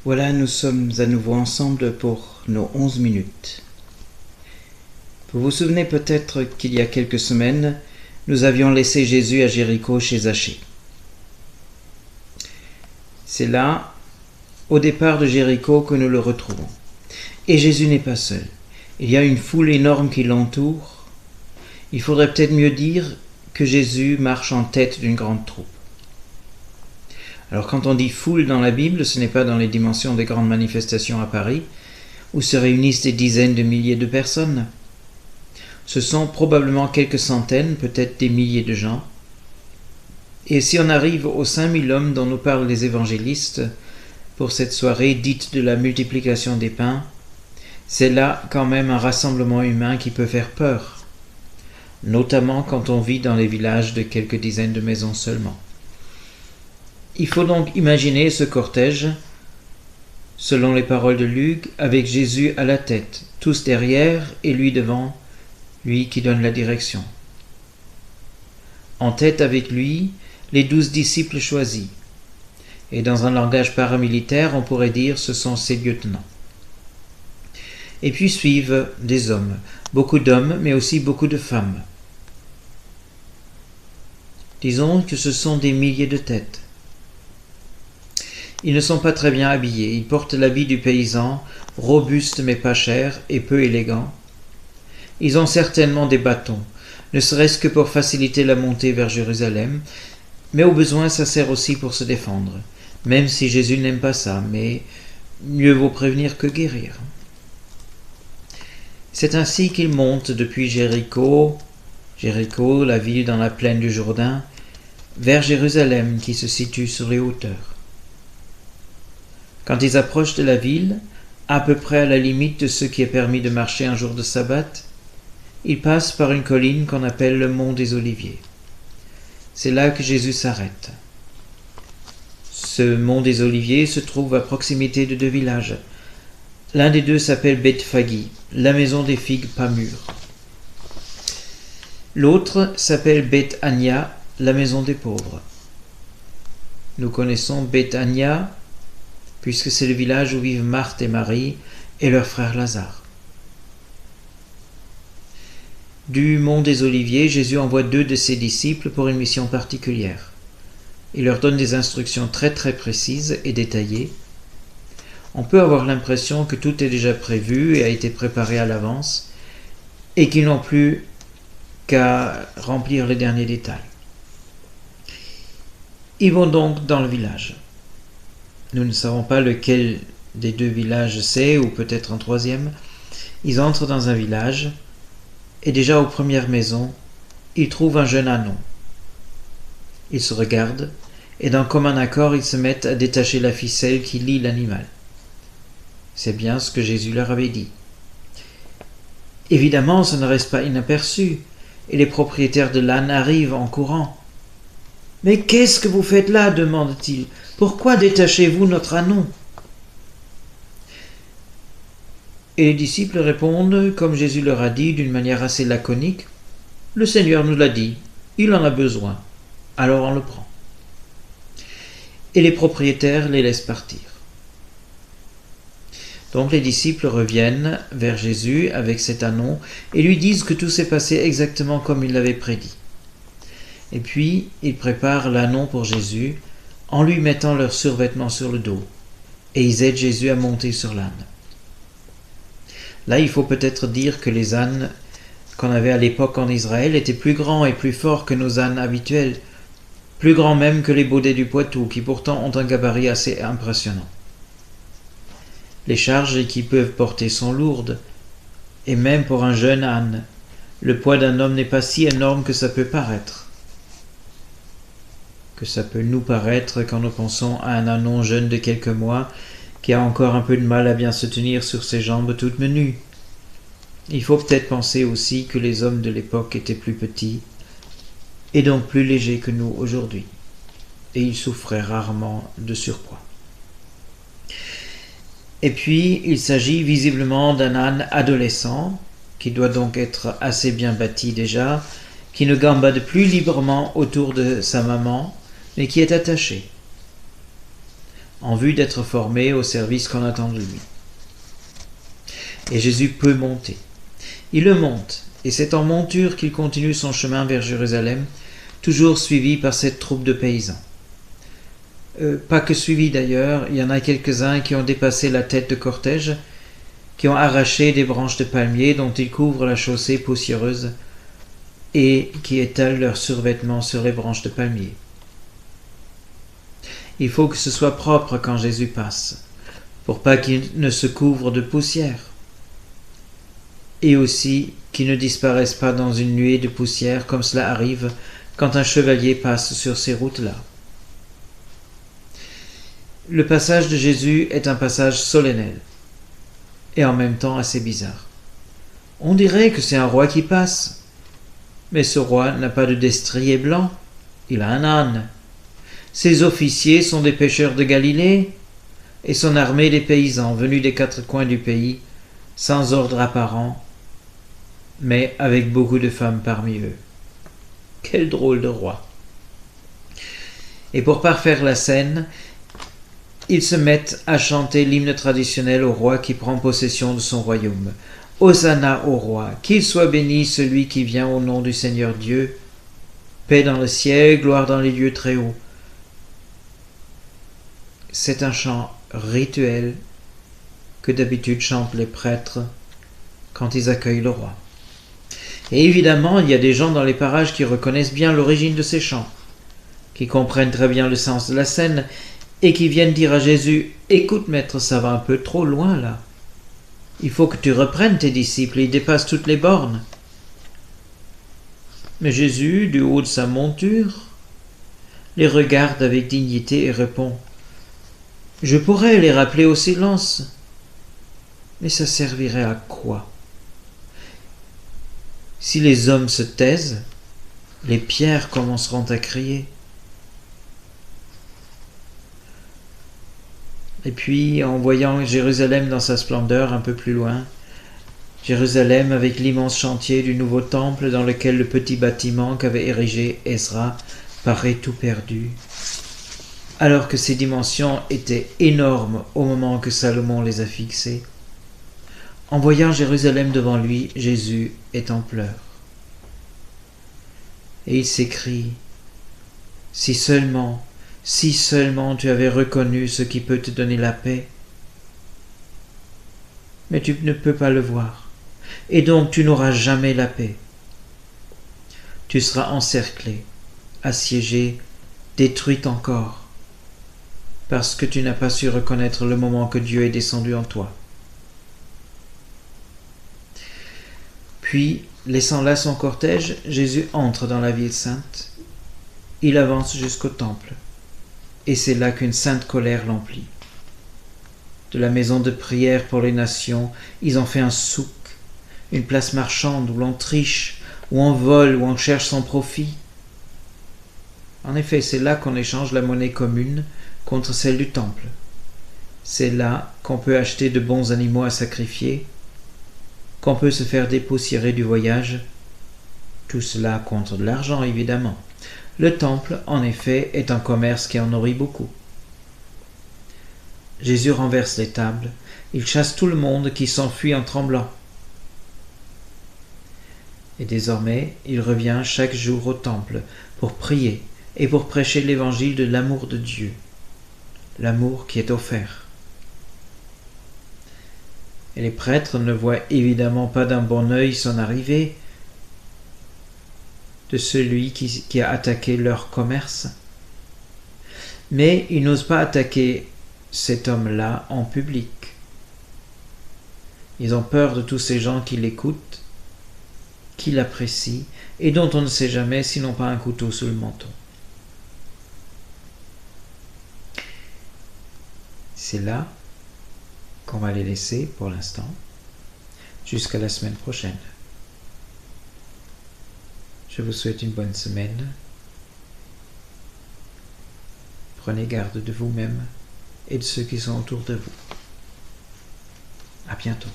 Voilà, nous sommes à nouveau ensemble pour nos 11 minutes. Vous vous souvenez peut-être qu'il y a quelques semaines, nous avions laissé Jésus à Jéricho chez Zachée. C'est là, au départ de Jéricho, que nous le retrouvons. Et Jésus n'est pas seul. Il y a une foule énorme qui l'entoure. Il faudrait peut-être mieux dire que Jésus marche en tête d'une grande troupe. Alors quand on dit foule dans la Bible, ce n'est pas dans les dimensions des grandes manifestations à Paris, où se réunissent des dizaines de milliers de personnes. Ce sont probablement quelques centaines, peut-être des milliers de gens. Et si on arrive aux 5000 hommes dont nous parlent les évangélistes pour cette soirée dite de la multiplication des pains, c'est là quand même un rassemblement humain qui peut faire peur, notamment quand on vit dans les villages de quelques dizaines de maisons seulement. Il faut donc imaginer ce cortège, selon les paroles de Luc, avec Jésus à la tête, tous derrière et lui devant, lui qui donne la direction. En tête avec lui, les 12 disciples choisis. Et dans un langage paramilitaire, on pourrait dire ce sont ses lieutenants. Et puis suivent des hommes, beaucoup d'hommes, mais aussi beaucoup de femmes. Disons que ce sont des milliers de têtes. Ils ne sont pas très bien habillés, ils portent l'habit du paysan, robuste mais pas cher et peu élégant. Ils ont certainement des bâtons, ne serait-ce que pour faciliter la montée vers Jérusalem, mais au besoin ça sert aussi pour se défendre, même si Jésus n'aime pas ça, mais mieux vaut prévenir que guérir. C'est ainsi qu'ils montent depuis Jéricho, la ville dans la plaine du Jourdain, vers Jérusalem qui se situe sur les hauteurs. Quand ils approchent de la ville, à peu près à la limite de ce qui est permis de marcher un jour de sabbat, ils passent par une colline qu'on appelle le mont des Oliviers. C'est là que Jésus s'arrête. Ce mont des Oliviers se trouve à proximité de 2 villages. L'un des deux s'appelle Bethphagi, la maison des figues pas mûres. L'autre s'appelle Bethania, la maison des pauvres. Nous connaissons Bethania, puisque c'est le village où vivent Marthe et Marie et leur frère Lazare. Du mont des Oliviers, Jésus envoie 2 de ses disciples pour une mission particulière. Il leur donne des instructions très très précises et détaillées. On peut avoir l'impression que tout est déjà prévu et a été préparé à l'avance, et qu'ils n'ont plus qu'à remplir les derniers détails. Ils vont donc dans le village. Nous ne savons pas lequel des 2 villages c'est, ou peut-être un troisième. Ils entrent dans un village, et déjà aux premières maisons, ils trouvent un jeune ânon. Ils se regardent, et d'un commun accord, ils se mettent à détacher la ficelle qui lie l'animal. C'est bien ce que Jésus leur avait dit. Évidemment, ça ne reste pas inaperçu, et les propriétaires de l'âne arrivent en courant. « Mais qu'est-ce que vous faites là » demande-t-il. « Pourquoi détachez-vous notre ânon » Et les disciples répondent, comme Jésus leur a dit d'une manière assez laconique, « Le Seigneur nous l'a dit, il en a besoin, alors on le prend. » Et les propriétaires les laissent partir. Donc les disciples reviennent vers Jésus avec cet ânon et lui disent que tout s'est passé exactement comme il l'avait prédit. Et puis, ils préparent l'ânon pour Jésus en lui mettant leurs survêtements sur le dos, et ils aident Jésus à monter sur l'âne. Là, il faut peut-être dire que les ânes qu'on avait à l'époque en Israël étaient plus grands et plus forts que nos ânes habituels, plus grands même que les baudets du Poitou, qui pourtant ont un gabarit assez impressionnant. Les charges qu'ils peuvent porter sont lourdes, et même pour un jeune âne, le poids d'un homme n'est pas si énorme que ça peut paraître. Que ça peut nous paraître quand nous pensons à un ânon jeune de quelques mois qui a encore un peu de mal à bien se tenir sur ses jambes toutes menues. Il faut peut-être penser aussi que les hommes de l'époque étaient plus petits et donc plus légers que nous aujourd'hui, et ils souffraient rarement de surpoids. Et puis, il s'agit visiblement d'un âne adolescent, qui doit donc être assez bien bâti déjà, qui ne gambade plus librement autour de sa maman, mais qui est attaché. en vue d'être formé au service qu'on attend de lui. Et Jésus peut monter. Il le monte, et c'est en monture qu'il continue son chemin vers Jérusalem, toujours suivi par cette troupe de paysans. Pas que suivi d'ailleurs, il y en a quelques-uns qui ont dépassé la tête de cortège, qui ont arraché des branches de palmier dont ils couvrent la chaussée poussiéreuse et qui étalent leurs survêtements sur les branches de palmier. Il faut que ce soit propre quand Jésus passe, pour pas qu'il ne se couvre de poussière, et aussi qu'il ne disparaisse pas dans une nuée de poussière comme cela arrive quand un chevalier passe sur ces routes-là. Le passage de Jésus est un passage solennel, et en même temps assez bizarre. On dirait que c'est un roi qui passe, mais ce roi n'a pas de destrier blanc, il a un âne. Ses officiers sont des pêcheurs de Galilée, et son armée des paysans venus des quatre coins du pays, sans ordre apparent, mais avec beaucoup de femmes parmi eux. Quel drôle de roi! Et pour parfaire la scène, ils se mettent à chanter l'hymne traditionnel au roi qui prend possession de son royaume. Hosanna au roi, qu'il soit béni celui qui vient au nom du Seigneur Dieu. Paix dans le ciel, gloire dans les lieux très hauts. C'est un chant rituel que d'habitude chantent les prêtres quand ils accueillent le roi. Et évidemment, il y a des gens dans les parages qui reconnaissent bien l'origine de ces chants, qui comprennent très bien le sens de la scène et qui viennent dire à Jésus « Écoute, maître, ça va un peu trop loin là. Il faut que tu reprennes tes disciples, ils dépassent toutes les bornes. » Mais Jésus, du haut de sa monture, les regarde avec dignité et répond « Je pourrais les rappeler au silence, mais ça servirait à quoi? Si les hommes se taisent, les pierres commenceront à crier. » Et puis, en voyant Jérusalem dans sa splendeur un peu plus loin, Jérusalem avec l'immense chantier du nouveau temple dans lequel le petit bâtiment qu'avait érigé Ezra paraît tout perdu, alors que ses dimensions étaient énormes au moment que Salomon les a fixées. En voyant Jérusalem devant lui, Jésus est en pleurs. Et il s'écrie « Si seulement tu avais reconnu ce qui peut te donner la paix. Mais tu ne peux pas le voir, et donc tu n'auras jamais la paix. Tu seras encerclé, assiégé, détruit encore, parce que tu n'as pas su reconnaître le moment que Dieu est descendu en toi. » Puis, laissant là son cortège, Jésus entre dans la ville sainte. Il avance jusqu'au temple. Et c'est là qu'une sainte colère l'emplit. De la maison de prière pour les nations, ils ont fait un souk, une place marchande où l'on triche, où on vole, où on cherche son profit. En effet, c'est là qu'on échange la monnaie commune contre celle du temple. C'est là qu'on peut acheter de bons animaux à sacrifier, qu'on peut se faire dépoussiérer du voyage. Tout cela contre de l'argent, évidemment. Le temple, en effet, est un commerce qui en nourrit beaucoup. Jésus renverse les tables, il chasse tout le monde qui s'enfuit en tremblant. Et désormais, il revient chaque jour au temple pour prier et pour prêcher l'évangile de l'amour de Dieu, l'amour qui est offert. Et les prêtres ne voient évidemment pas d'un bon œil son arrivée, de celui qui a attaqué leur commerce. Mais ils n'osent pas attaquer cet homme-là en public. Ils ont peur de tous ces gens qui l'écoutent, qui l'apprécient, et dont on ne sait jamais s'ils n'ont pas un couteau sous le menton. C'est là qu'on va les laisser pour l'instant, jusqu'à la semaine prochaine. Je vous souhaite une bonne semaine. Prenez garde de vous-même et de ceux qui sont autour de vous. À bientôt.